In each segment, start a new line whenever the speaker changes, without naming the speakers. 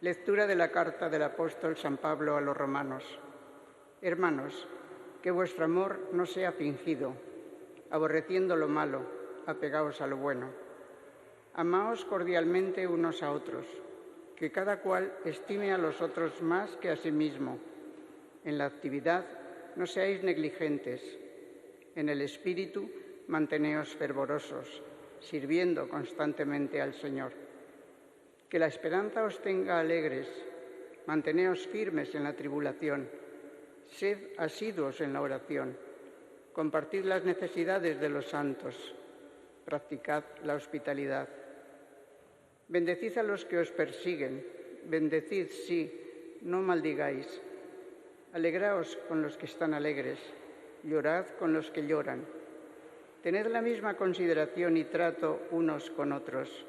Lectura de la carta del apóstol San Pablo a los romanos. Hermanos, que vuestro amor no sea fingido, aborreciendo lo malo, apegaos a lo bueno. Amaos cordialmente unos a otros, que cada cual estime a los otros más que a sí mismo. En la actividad no seáis negligentes. En el espíritu manteneos fervorosos, sirviendo constantemente al Señor. Que la esperanza os tenga alegres, manteneos firmes en la tribulación, sed asiduos en la oración, compartid las necesidades de los santos, practicad la hospitalidad. Bendecid a los que os persiguen, bendecid, sí, no maldigáis. Alegraos con los que están alegres, llorad con los que lloran. Tened la misma consideración y trato unos con otros,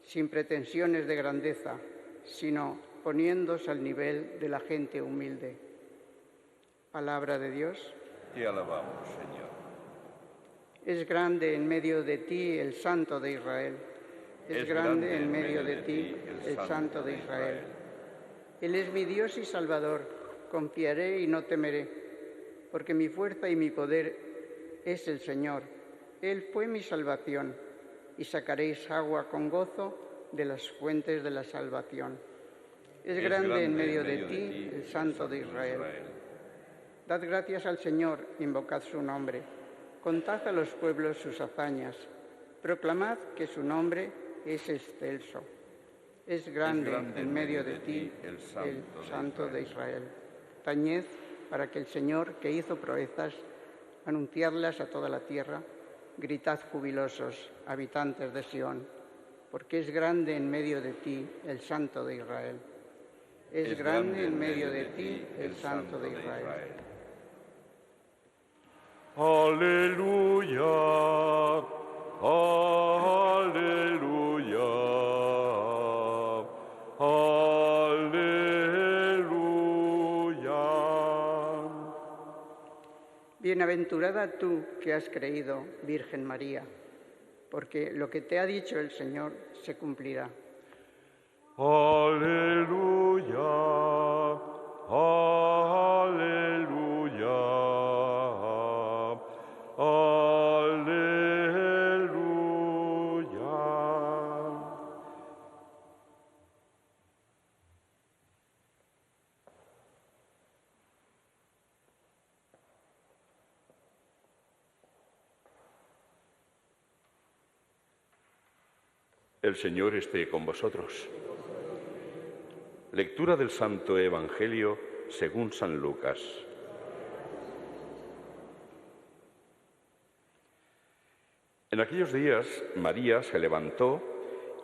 sin pretensiones de grandeza, sino poniéndose al nivel de la gente humilde. Palabra de Dios.
Te alabamos, Señor.
Es grande en medio de ti el Santo de Israel. Es grande en medio de ti el Santo de Israel. Él es mi Dios y Salvador. Confiaré y no temeré, porque mi fuerza y mi poder es el Señor. Él fue mi salvación, y sacaréis agua con gozo de las fuentes de la salvación. Es grande en medio de ti el Santo de Israel. Dad gracias al Señor, invocad su nombre. Contad a los pueblos sus hazañas. Proclamad que su nombre es excelso. Es grande en medio de ti el Santo de Israel. Tañed para que el Señor, que hizo proezas, anunciadlas a toda la tierra. Gritad jubilosos, habitantes de Sión, porque es grande en medio de ti el Santo de Israel. Es grande en medio de ti el Santo de Israel.
Aleluya, aleluya, aleluya.
Bienaventurada tú que has creído, Virgen María, porque lo que te ha dicho el Señor se cumplirá.
Aleluya, aleluya, aleluya.
El Señor esté con vosotros. Lectura del Santo Evangelio según San Lucas. En aquellos días, María se levantó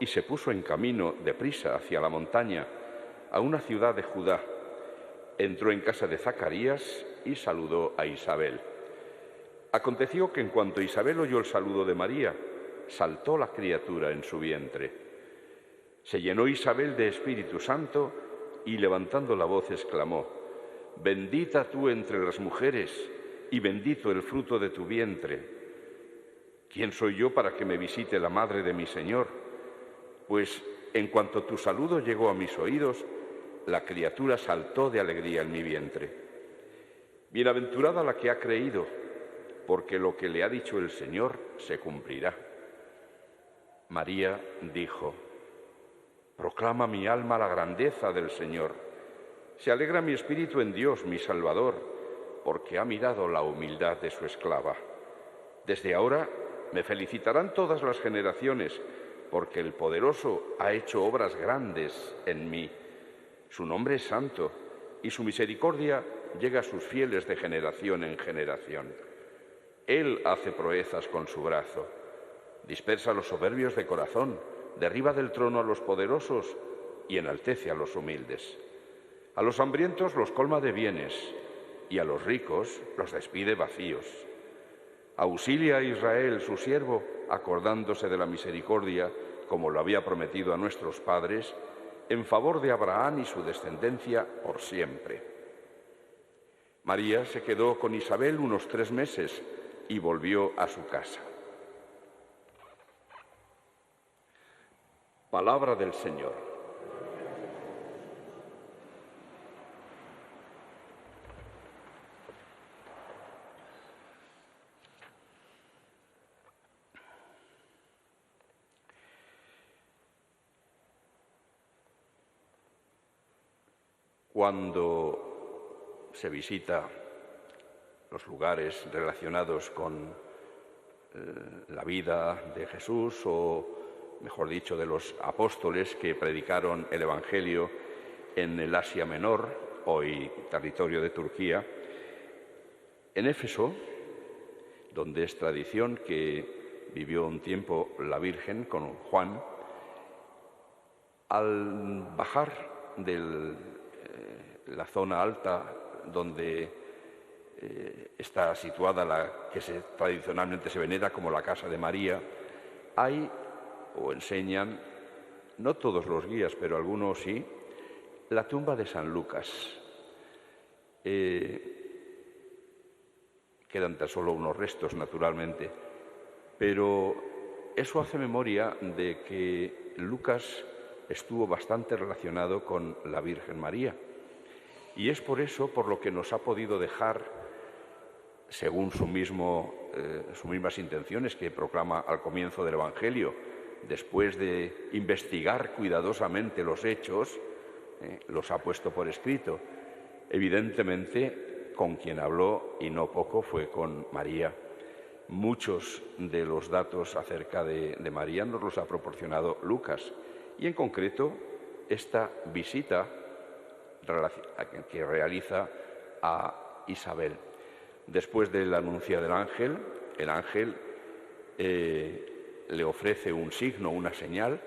y se puso en camino deprisa hacia la montaña, a una ciudad de Judá. Entró en casa de Zacarías y saludó a Isabel. Aconteció que en cuanto Isabel oyó el saludo de María, saltó la criatura en su vientre. Se llenó Isabel de Espíritu Santo y levantando la voz exclamó: «Bendita tú entre las mujeres y bendito el fruto de tu vientre. ¿Quién soy yo para que me visite la madre de mi Señor? Pues en cuanto tu saludo llegó a mis oídos, la criatura saltó de alegría en mi vientre. Bienaventurada la que ha creído, porque lo que le ha dicho el Señor se cumplirá». María dijo: «Proclama mi alma la grandeza del Señor. Se alegra mi espíritu en Dios, mi Salvador, porque ha mirado la humildad de su esclava. Desde ahora me felicitarán todas las generaciones, porque el Poderoso ha hecho obras grandes en mí. Su nombre es santo, y su misericordia llega a sus fieles de generación en generación. Él hace proezas con su brazo. Dispersa a los soberbios de corazón, derriba del trono a los poderosos y enaltece a los humildes. A los hambrientos los colma de bienes y a los ricos los despide vacíos. Auxilia a Israel, su siervo, acordándose de la misericordia, como lo había prometido a nuestros padres, en favor de Abraham y su descendencia por siempre». María se quedó con Isabel unos 3 meses y volvió a su casa. Palabra del Señor. Cuando se visita los lugares relacionados con la vida de Jesús, o mejor dicho, de los apóstoles que predicaron el Evangelio en el Asia Menor, hoy territorio de Turquía, en Éfeso, donde es tradición que vivió un tiempo la Virgen con Juan, al bajar de la zona alta donde está situada la que tradicionalmente se venera como la casa de María, hay o enseñan, no todos los guías, pero algunos sí, la tumba de San Lucas. Quedan tan solo unos restos, naturalmente, pero eso hace memoria de que Lucas estuvo bastante relacionado con la Virgen María. Y es por eso por lo que nos ha podido dejar, según sus mismas intenciones que proclama al comienzo del Evangelio, después de investigar cuidadosamente los hechos, los ha puesto por escrito. Evidentemente, con quien habló, y no poco, fue con María. Muchos de los datos acerca de María nos los ha proporcionado Lucas, y en concreto esta visita que realiza a Isabel. Después del anuncio del ángel, el ángel le ofrece un signo, una señal.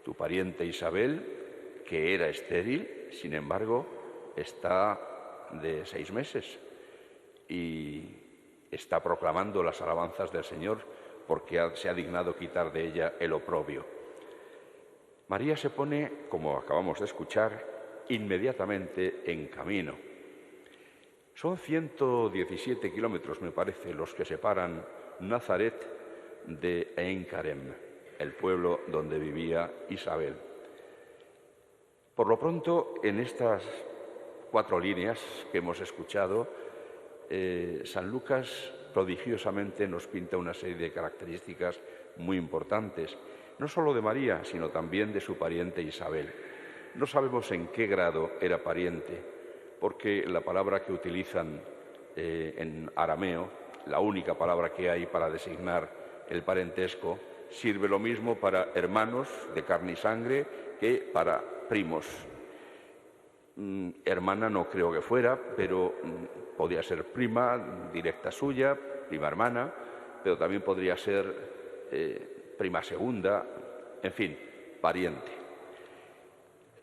Tu pariente Isabel, que era estéril, sin embargo, está de 6 meses y está proclamando las alabanzas del Señor porque se ha dignado quitar de ella el oprobio. María se pone, como acabamos de escuchar, inmediatamente en camino. Son 117 kilómetros, me parece, los que separan Nazaret de Ein Karem, el pueblo donde vivía Isabel. Por lo pronto, en estas 4 líneas que hemos escuchado, San Lucas prodigiosamente nos pinta una serie de características muy importantes, no solo de María, sino también de su pariente Isabel. No sabemos en qué grado era pariente, porque la palabra que utilizan en arameo, la única palabra que hay para designar el parentesco, sirve lo mismo para hermanos de carne y sangre que para primos. Hermana no creo que fuera, pero podría ser prima directa suya, prima hermana, pero también podría ser prima segunda, en fin, pariente.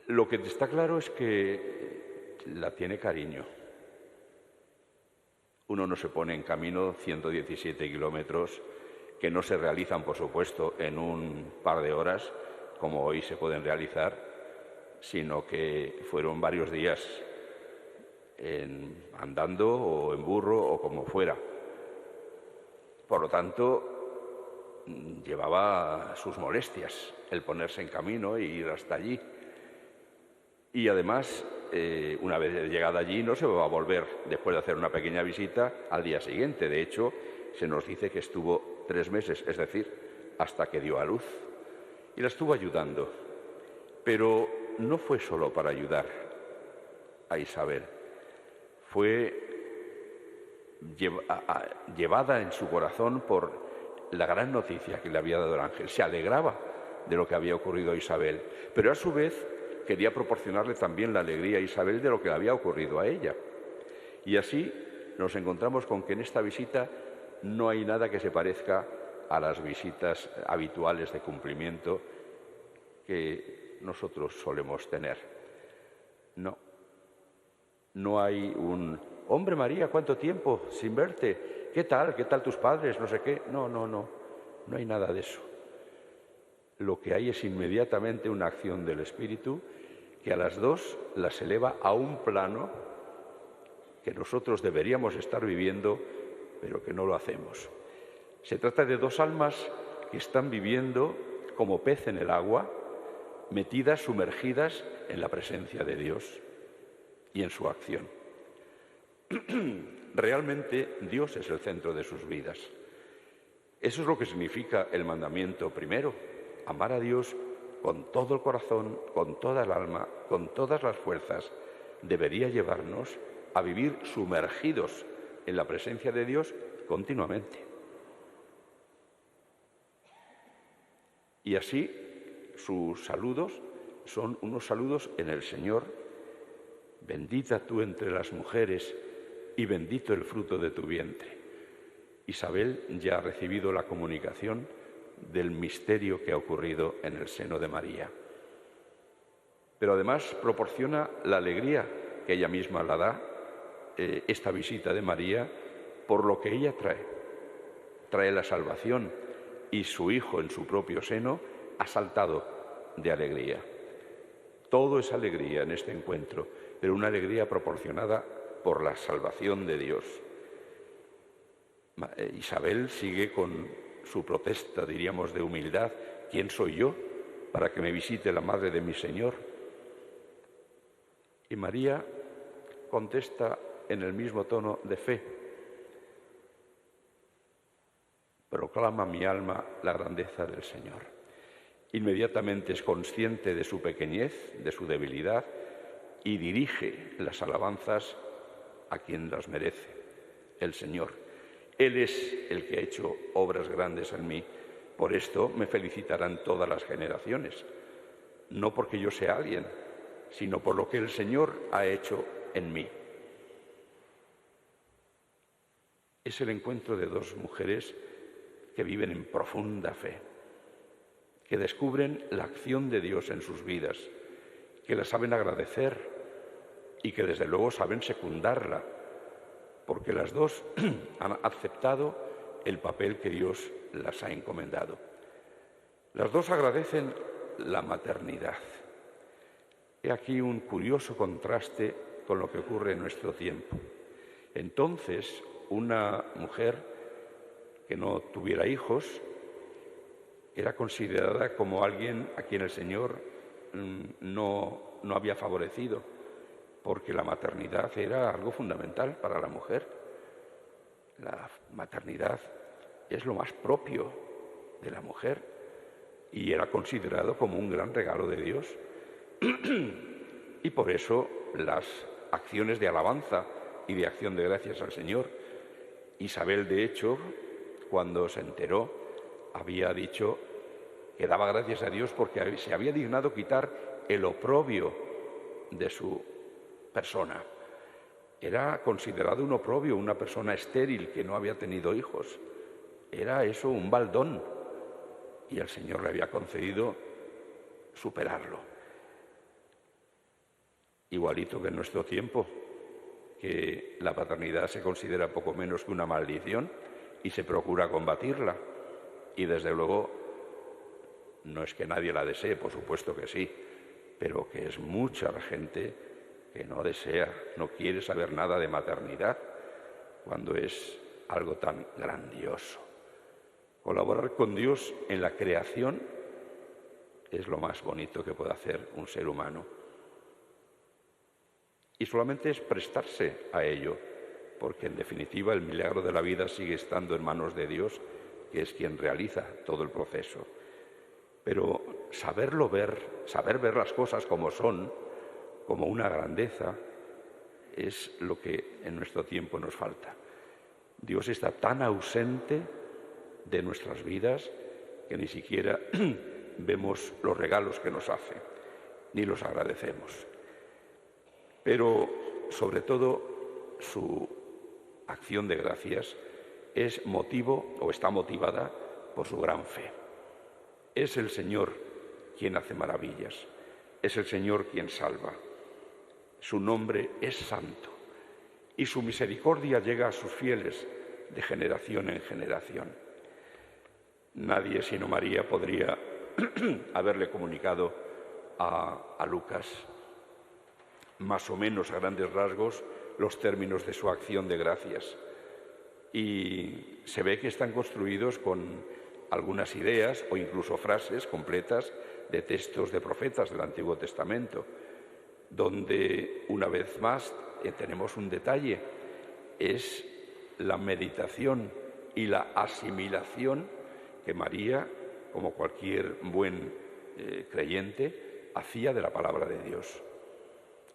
Lo que está claro es que la tiene cariño. Uno no se pone en camino 117 kilómetros que no se realizan, por supuesto, en un par de horas, como hoy se pueden realizar, sino que fueron varios días andando o en burro o como fuera. Por lo tanto, llevaba sus molestias el ponerse en camino e ir hasta allí. Y además, una vez llegada allí, no se va a volver, después de hacer una pequeña visita, al día siguiente. De hecho, se nos dice que estuvo 3 meses, es decir, hasta que dio a luz. Y la estuvo ayudando. Pero no fue solo para ayudar a Isabel. Fue llevada en su corazón por la gran noticia que le había dado el ángel. Se alegraba de lo que había ocurrido a Isabel, pero a su vez quería proporcionarle también la alegría a Isabel de lo que le había ocurrido a ella. Y así nos encontramos con que en esta visita no hay nada que se parezca a las visitas habituales de cumplimiento que nosotros solemos tener. No hay un «Hombre María, ¿cuánto tiempo sin verte? ¿Qué tal? ¿Qué tal tus padres? No sé qué». No hay nada de eso. Lo que hay es inmediatamente una acción del Espíritu que a las dos las eleva a un plano que nosotros deberíamos estar viviendo, pero que no lo hacemos. Se trata de 2 almas que están viviendo como pez en el agua, metidas, sumergidas en la presencia de Dios y en su acción. Realmente Dios es el centro de sus vidas. Eso es lo que significa el mandamiento primero, amar a Dios con todo el corazón, con toda el alma, con todas las fuerzas, debería llevarnos a vivir sumergidos en la presencia de Dios continuamente. Y así sus saludos son unos saludos en el Señor. Bendita tú entre las mujeres y bendito el fruto de tu vientre. Isabel ya ha recibido la comunicación del misterio que ha ocurrido en el seno de María. Pero además proporciona la alegría que ella misma la da, esta visita de María, por lo que ella trae. Trae la salvación y su hijo en su propio seno ha saltado de alegría. Todo es alegría en este encuentro, pero una alegría proporcionada por la salvación de Dios. Isabel sigue con su protesta, diríamos, de humildad. ¿Quién soy yo para que me visite la madre de mi Señor? Y María contesta en el mismo tono de fe. Proclama mi alma la grandeza del Señor. Inmediatamente es consciente de su pequeñez, de su debilidad, y dirige las alabanzas a quien las merece, el Señor. Él es el que ha hecho obras grandes en mí. Por esto me felicitarán todas las generaciones. No porque yo sea alguien, sino por lo que el Señor ha hecho en mí. Es el encuentro de dos mujeres que viven en profunda fe, que descubren la acción de Dios en sus vidas, que la saben agradecer y que desde luego saben secundarla, porque las dos han aceptado el papel que Dios las ha encomendado. Las dos agradecen la maternidad. He aquí un curioso contraste con lo que ocurre en nuestro tiempo. Entonces, una mujer que no tuviera hijos era considerada como alguien a quien el Señor no había favorecido, porque la maternidad era algo fundamental para la mujer. La maternidad es lo más propio de la mujer y era considerado como un gran regalo de Dios. Y por eso las acciones de alabanza y de acción de gracias al Señor. Isabel, de hecho, cuando se enteró, había dicho que daba gracias a Dios porque se había dignado quitar el oprobio de su persona. Era considerado un oprobio, una persona estéril que no había tenido hijos. Era eso un baldón y el Señor le había concedido superarlo. Igualito que en nuestro tiempo, que la paternidad se considera poco menos que una maldición y se procura combatirla. Y desde luego, no es que nadie la desee, por supuesto que sí, pero que es mucha la gente que no desea, no quiere saber nada de maternidad, cuando es algo tan grandioso. Colaborar con Dios en la creación es lo más bonito que puede hacer un ser humano. Y solamente es prestarse a ello, porque en definitiva el milagro de la vida sigue estando en manos de Dios, que es quien realiza todo el proceso. Pero saberlo ver, saber ver las cosas como son, como una grandeza, es lo que en nuestro tiempo nos falta. Dios está tan ausente de nuestras vidas que ni siquiera vemos los regalos que nos hace, ni los agradecemos. Pero, sobre todo, su acción de gracias es motivo o está motivada por su gran fe. Es el Señor quien hace maravillas, es el Señor quien salva. Su nombre es santo y su misericordia llega a sus fieles de generación en generación. Nadie sino María podría haberle comunicado a Lucas más o menos a grandes rasgos los términos de su acción de gracias. Y se ve que están construidos con algunas ideas o incluso frases completas de textos de profetas del Antiguo Testamento, donde una vez más tenemos un detalle, es la meditación y la asimilación que María, como cualquier buen creyente hacía de la palabra de Dios.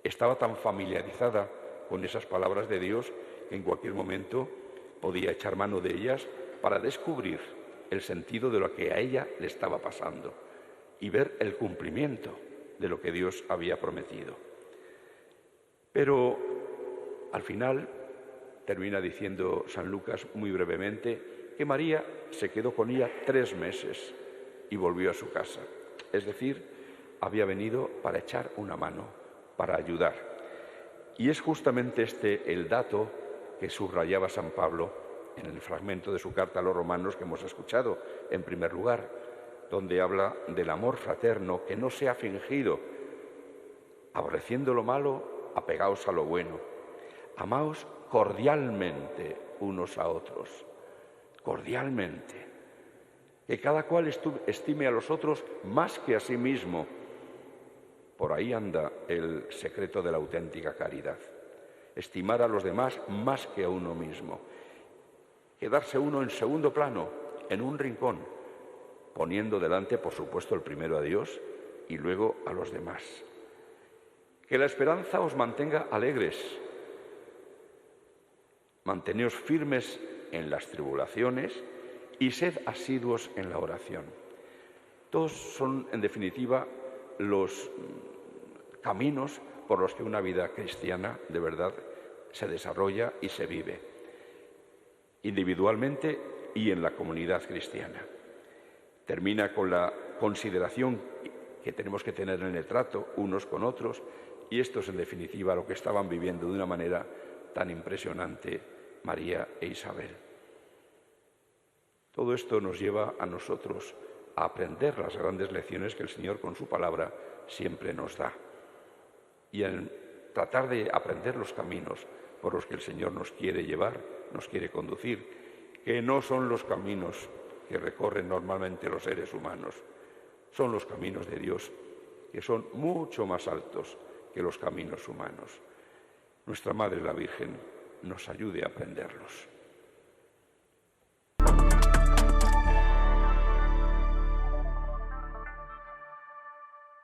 Estaba tan familiarizada con esas palabras de Dios que en cualquier momento podía echar mano de ellas para descubrir el sentido de lo que a ella le estaba pasando y ver el cumplimiento de lo que Dios había prometido. Pero al final termina diciendo San Lucas muy brevemente que María se quedó con ella 3 meses y volvió a su casa. Es decir, había venido para echar una mano, para ayudar. Y es justamente este el dato que subrayaba San Pablo en el fragmento de su carta a los romanos que hemos escuchado, en primer lugar, donde habla del amor fraterno que no sea fingido, aborreciendo lo malo, apegaos a lo bueno, amaos cordialmente unos a otros, cordialmente, que cada cual estime a los otros más que a sí mismo. Por ahí anda el secreto de la auténtica caridad, estimar a los demás más que a uno mismo, quedarse uno en segundo plano, en un rincón, poniendo delante, por supuesto, el primero a Dios y luego a los demás. Que la esperanza os mantenga alegres, manteneos firmes en las tribulaciones y sed asiduos en la oración. Todos son, en definitiva, los caminos por los que una vida cristiana de verdad se desarrolla y se vive, individualmente y en la comunidad cristiana. Termina con la consideración que tenemos que tener en el trato unos con otros, y esto es en definitiva lo que estaban viviendo de una manera tan impresionante María e Isabel. Todo esto nos lleva a nosotros a aprender las grandes lecciones que el Señor con su palabra siempre nos da, y en tratar de aprender los caminos por los que el Señor nos quiere llevar, nos quiere conducir, que no son los caminos que recorren normalmente los seres humanos, son los caminos de Dios, que son mucho más altos que los caminos humanos. Nuestra Madre la Virgen nos ayude a aprenderlos.